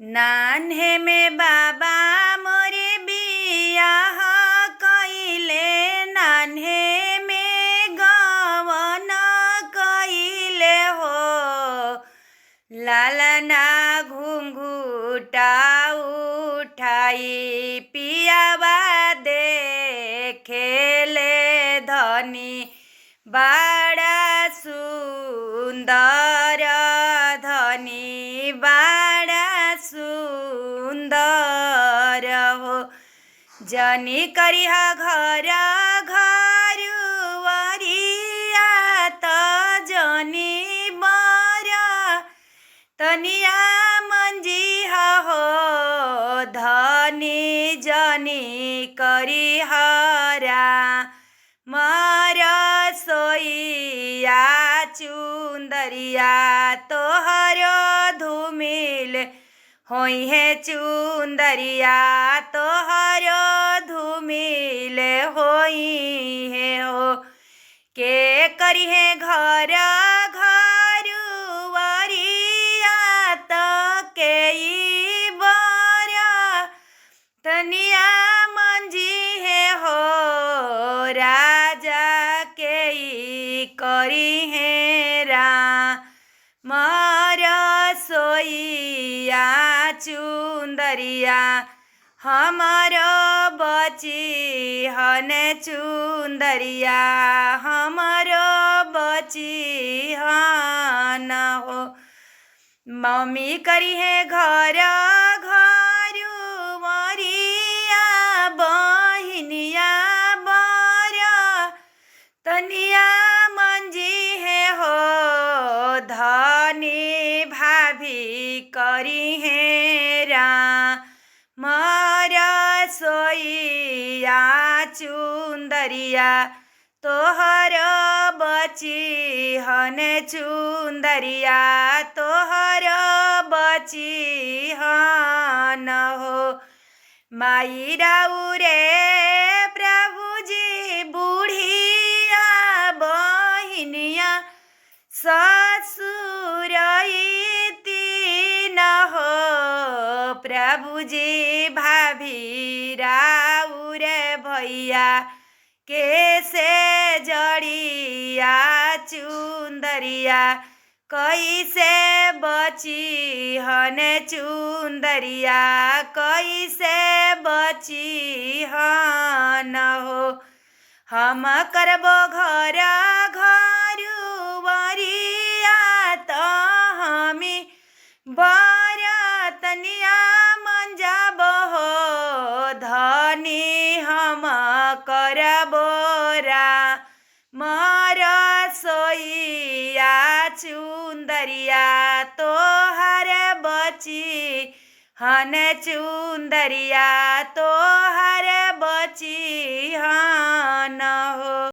नान्हे में बाबा मोरे बियाह कइले, नान्हे में गवन कइले हो। लालना घुंघुटा उठाई पियावा देखेले धनी, बड़ा सुंदर धनी बड़ा सुंदर हो। जनी करिहा घर घरुवरिया त जनी बर तनिया मंजिहा हो। धनी जनी करिहरा मर सोइया चुंदरिया तोहर धूमिल होई है चुंदरिया तोहर धूमिल होई है हो। के करी है घर घरुवरिया त के बर तनिया मंजी है हो। राजा के करी है मर सोइया चुंदरिया हमर बची हन चुंदरिया हमर बची हन हो। मम्मी करी है घर घरुवरिया बहिनिया बर तनिया मंजी है हो। धनी भाभी करी है मर सोइया चुंदरिया तोहर बची हन चुंदरिया तोहर बची हन हो। माई राउरे प्रभुजी बुढ़िया बहिनिया ससुर तीन हो। प्रभुजी भाभी राउरे भैया कैसे जड़िया चुंदरिया कैसे बची हन चुंदरिया कैसे बची हन हो। हम करबो घर घरुवरिया त हमी बर तनिया मंजाबो हो। धनी हम करबो मर सोइया चुंदरिया तोहर बची हन चुंदरिया तोहर बची हन हो।